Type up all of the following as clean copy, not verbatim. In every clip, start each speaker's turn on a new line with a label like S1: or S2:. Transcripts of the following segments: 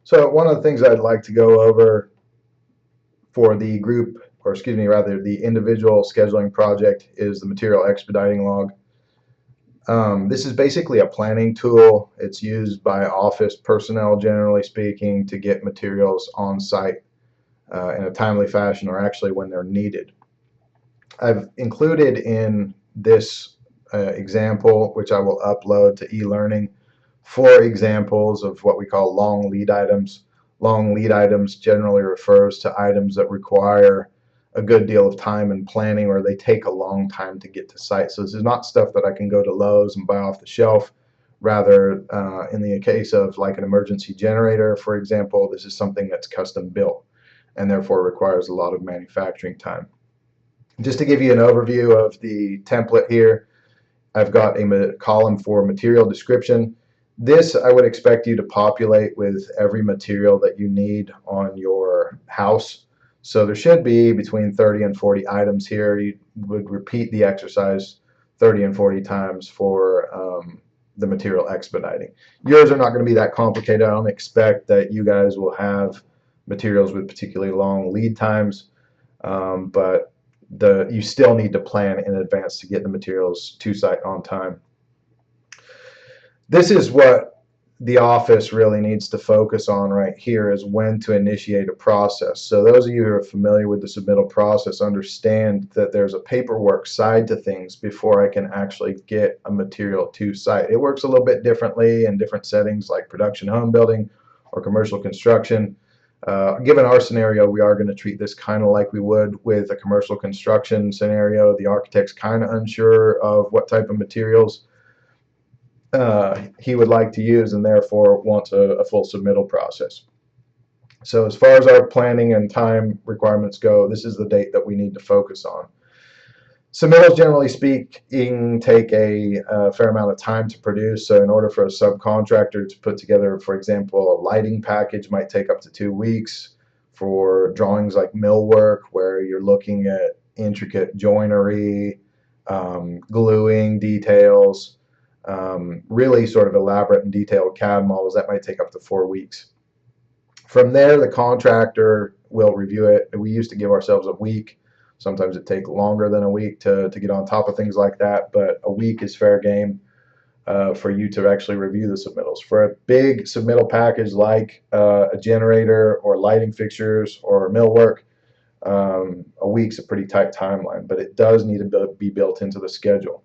S1: So one of the things I'd like to go over for the group, or excuse me, rather the individual scheduling project, is the material expediting log. This is basically a planning tool. It's used by office personnel, generally speaking, to get materials on site in a timely fashion, or actually when they're needed. I've included in this example, which I will upload to eLearning, 4 examples of what we call long lead items. Long lead items generally refers to items that require a good deal of time and planning, or they take a long time to get to site. So this is not stuff that I can go to Lowe's and buy off the shelf. Rather, in the case of like an emergency generator, for example, this is something that's custom built and therefore requires a lot of manufacturing time. Just to give you an overview of the template here, I've got a column for material description. This I would expect you to populate with every material that you need on your house. So there should be between 30 and 40 items here. You would repeat the exercise 30 and 40 times for the material expediting. Yours are not going to be that complicated. I don't expect that you guys will have materials with particularly long lead times, but you still need to plan in advance to get the materials to site on time. This is what the office really needs to focus on right here, is when to initiate a process. So those of you who are familiar with the submittal process understand that there's a paperwork side to things before I can actually get a material to site. It works a little bit differently in different settings like production home building or commercial construction. Given our scenario, we are going to treat this kind of like we would with a commercial construction scenario. The architect's kind of unsure of what type of materials he would like to use, and therefore wants a full submittal process. So as far as our planning and time requirements go, this is the date that we need to focus on. Submittals, generally speaking, take a fair amount of time to produce. So in order for a subcontractor to put together, for example, a lighting package might take up to 2 weeks. For drawings like millwork, where you're looking at intricate joinery, gluing details, really sort of elaborate and detailed CAD models, that might take up to 4 weeks. From there, the contractor will review it. We used to give ourselves a week. Sometimes it takes longer than a week to get on top of things like that, but a week is fair game for you to actually review the submittals. For a big submittal package like a generator or lighting fixtures or millwork, a week's a pretty tight timeline, but it does need to be built into the schedule.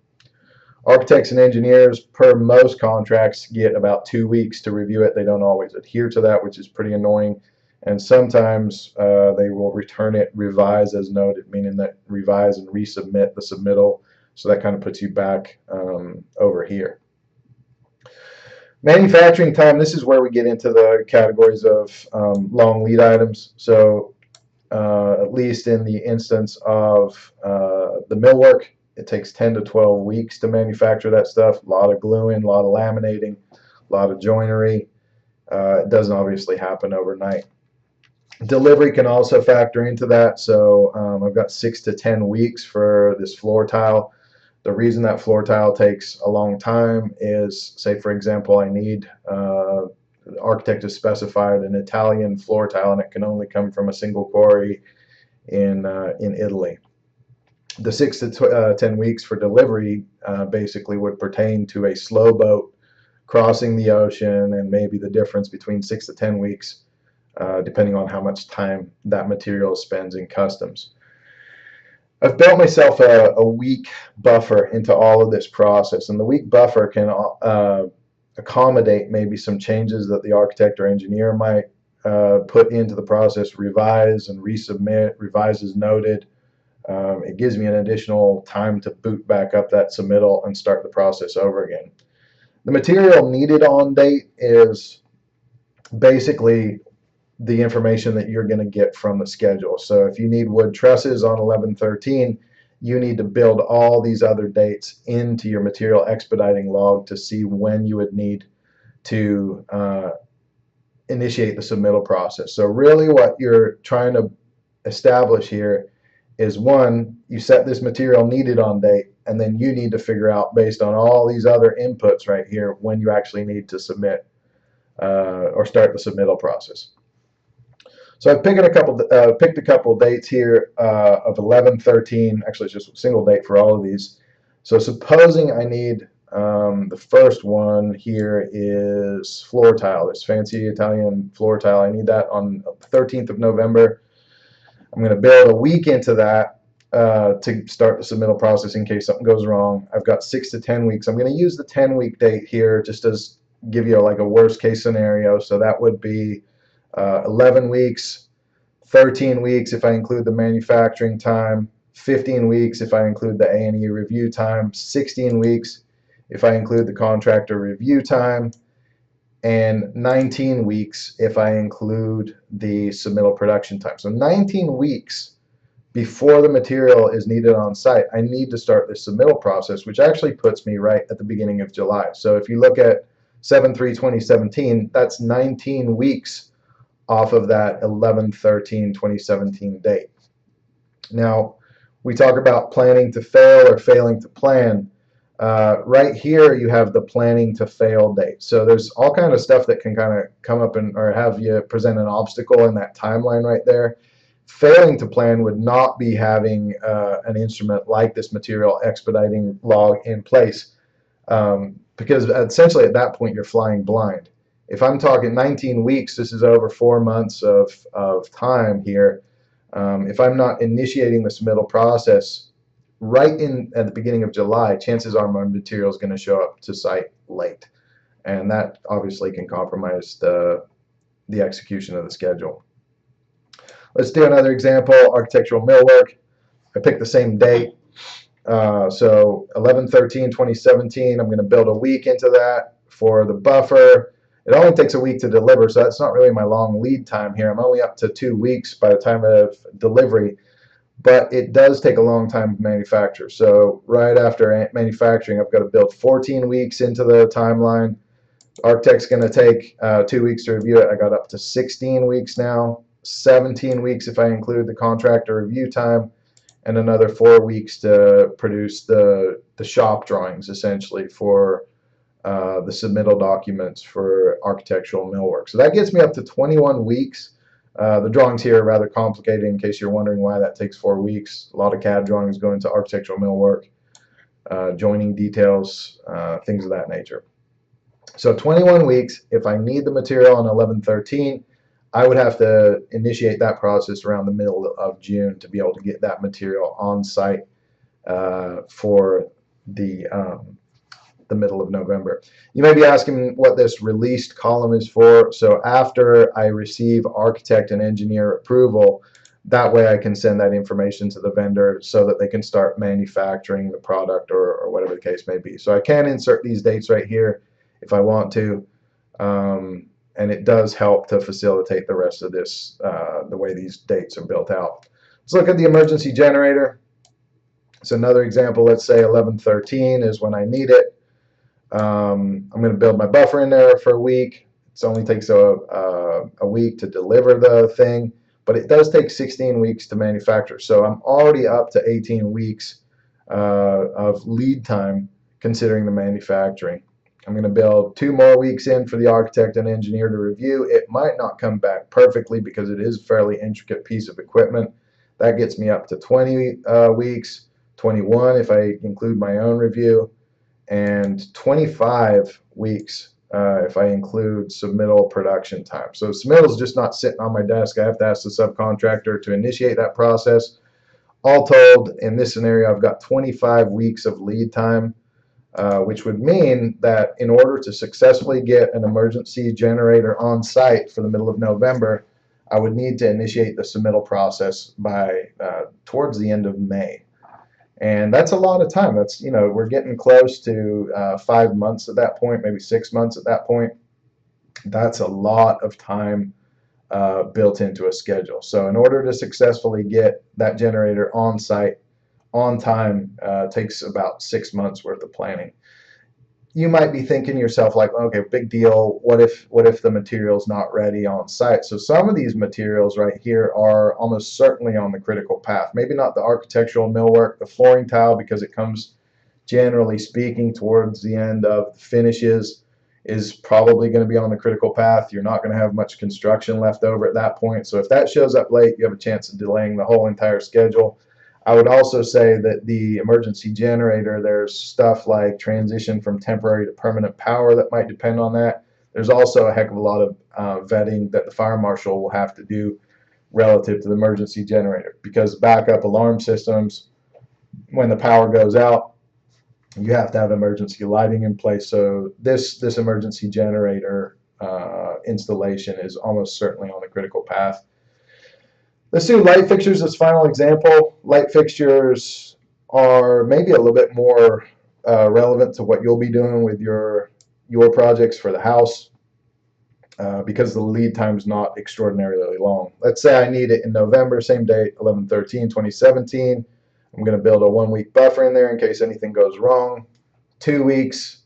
S1: Architects and engineers, per most contracts, get about 2 weeks to review it. They don't always adhere to that, which is pretty annoying. And sometimes they will return it revised as noted, meaning that revise and resubmit the submittal. So that kind of puts you back over here. Manufacturing time, this is where we get into the categories of long lead items. So at least in the instance of the millwork, it takes 10 to 12 weeks to manufacture that stuff. A lot of gluing, a lot of laminating, a lot of joinery. It doesn't obviously happen overnight. Delivery can also factor into that. So I've got 6 to 10 weeks for this floor tile. The reason that floor tile takes a long time is, say for example, I need the architect has specified an Italian floor tile, and it can only come from a single quarry in Italy. The 6 to 10 weeks for delivery basically would pertain to a slow boat crossing the ocean, and maybe the difference between 6 to 10 weeks depending on how much time that material spends in customs. I've built myself a week buffer into all of this process, and the week buffer can accommodate maybe some changes that the architect or engineer might put into the process, revise and resubmit, revise as noted. It gives me an additional time to boot back up that submittal and start the process over again. The material needed on date is basically the information that you're going to get from the schedule. So if you need wood trusses on 11/13, you need to build all these other dates into your material expediting log to see when you would need to initiate the submittal process. So really what you're trying to establish here is, one, you set this material needed on date, and then you need to figure out, based on all these other inputs right here, when you actually need to submit or start the submittal process. So I've picked a couple dates here of 11/13. Actually, it's just a single date for all of these. So supposing I need the first one here is floor tile, this fancy Italian floor tile. I need that on the 13th of November. I'm going to build a week into that to start the submittal process in case something goes wrong. I've got 6 to 10 weeks. I'm going to use the 10-week date here just as give you like a worst case scenario. So that would be 11 weeks, 13 weeks if I include the manufacturing time, 15 weeks if I include the A&E review time, 16 weeks if I include the contractor review time, and 19 weeks if I include the submittal production time. So 19 weeks before the material is needed on site, I need to start the submittal process, which actually puts me right at the beginning of July. So if you look at 7/3/2017, that's 19 weeks off of that 11/13/2017 date. Now, we talk about planning to fail or failing to plan. Right here, you have the planning to fail date. So there's all kind of stuff that can kind of come up or have you present an obstacle in that timeline right there. Failing to plan would not be having an instrument like this material expediting log in place, because essentially at that point you're flying blind. If I'm talking 19 weeks, this is over 4 months of time here. If I'm not initiating the submittal process right at the beginning of July, chances are my material is going to show up to site late, and that obviously can compromise the execution of the schedule. Let's do another example, architectural millwork. I picked the same date. So 11/13/2017, I'm going to build a week into that for the buffer. It only takes a week to deliver, so that's not really my long lead time here. I'm only up to 2 weeks by the time of delivery, but it does take a long time to manufacture. So right after manufacturing, I've got to build 14 weeks into the timeline. Architect's going to take 2 weeks to review it. I got up to 16 weeks now, 17 weeks if I include the contractor review time, and another 4 weeks to produce the shop drawings essentially for the submittal documents for architectural millwork. So that gets me up to 21 weeks. The drawings here are rather complicated in case you're wondering why that takes 4 weeks. A lot of CAD drawings go into architectural millwork, joining details, things of that nature. So 21 weeks, if I need the material on 11/13, I would have to initiate that process around the middle of June to be able to get that material on site for the middle of November. You may be asking what this released column is for. So after I receive architect and engineer approval, that way I can send that information to the vendor so that they can start manufacturing the product or whatever the case may be. So I can insert these dates right here if I want to, and it does help to facilitate the rest of this, the way these dates are built out. Let's look at the emergency generator. It's another example. Let's say 11/13 is when I need it. I'm going to build my buffer in there for a week. It only takes a week to deliver the thing, but it does take 16 weeks to manufacture. So I'm already up to 18 weeks of lead time considering the manufacturing. I'm going to build 2 more weeks in for the architect and engineer to review. It might not come back perfectly because it is a fairly intricate piece of equipment. That gets me up to 20 weeks, 21 if I include my own review, and 25 weeks if I include submittal production time. So submittal is just not sitting on my desk. I have to ask the subcontractor to initiate that process. All told, in this scenario, I've got 25 weeks of lead time, which would mean that in order to successfully get an emergency generator on site for the middle of November, I would need to initiate the submittal process by towards the end of May. And that's a lot of time. That's, we're getting close to 5 months at that point, maybe 6 months at that point. That's a lot of time built into a schedule. So in order to successfully get that generator on site on time, takes about 6 months worth of planning. You might be thinking to yourself like, okay, big deal. What if the material's not ready on site? So some of these materials right here are almost certainly on the critical path. Maybe not the architectural millwork, the flooring tile, because it comes, generally speaking, towards the end of the finishes. is probably going to be on the critical path. You're not going to have much construction left over at that point. So if that shows up late, you have a chance of delaying the whole entire schedule. I would also say that the emergency generator, there's stuff like transition from temporary to permanent power that might depend on that. There's also a heck of a lot of vetting that the fire marshal will have to do relative to the emergency generator, because backup alarm systems, when the power goes out, you have to have emergency lighting in place. So this emergency generator installation is almost certainly on the critical path. Let's do light fixtures as final example. Light fixtures are maybe a little bit more relevant to what you'll be doing with your projects for the house, because the lead time is not extraordinarily long. Let's say I need it in November, same date, 11/13/2017. I'm going to build a 1 week buffer in there in case anything goes wrong. 2 weeks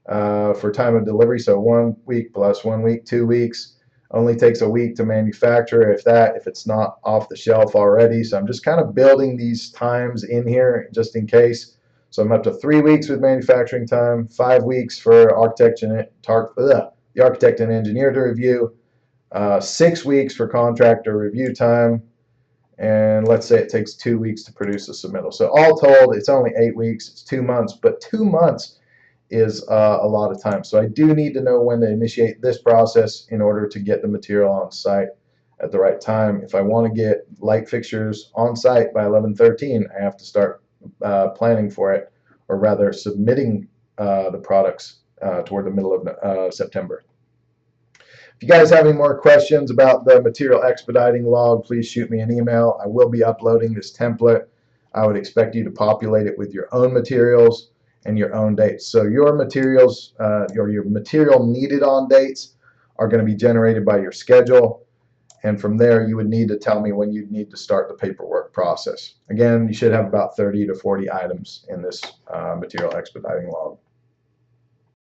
S1: for time of delivery, so 1 week plus 1 week, 2 weeks. Only takes a week to manufacture, if it's not off the shelf already. So I'm just kind of building these times in here just in case. So I'm up to 3 weeks with manufacturing time, 5 weeks for the architect and engineer to review, 6 weeks for contractor review time, and let's say it takes 2 weeks to produce a submittal. So all told, it's only 8 weeks. It's 2 months, but 2 months is a lot of time. So I do need to know when to initiate this process in order to get the material on site at the right time. If I want to get light fixtures on site by 11/13, I have to start planning for it, or rather submitting the products toward the middle of September. If you guys have any more questions about the material expediting log, please shoot me an email. I will be uploading this template. I would expect you to populate it with your own materials and your own dates. So your materials, or your material needed on dates, are going to be generated by your schedule. And from there, you would need to tell me when you'd need to start the paperwork process. Again, you should have about 30 to 40 items in this material expediting log.